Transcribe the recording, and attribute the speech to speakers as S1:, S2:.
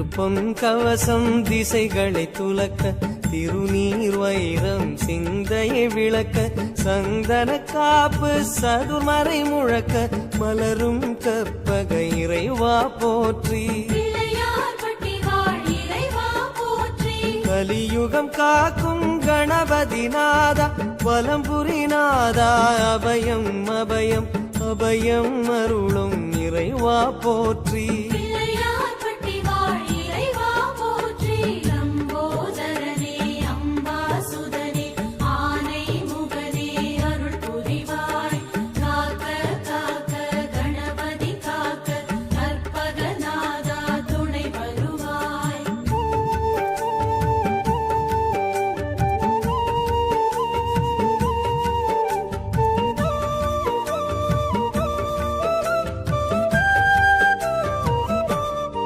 S1: திருப்பொன் கவசம் திசைகளை துலக்க திருநீர் வைரம் சிந்தையை விளக்க சந்தன காப்பு சதுர்மறை முழக்க மலரும் கற்பக இறைவா போற்றி கலியுகம் காக்கும் கணபதிநாதா வலம்புரிநாதா அபயம் அபயம் அபயம் அருளும் இறைவா போற்றி.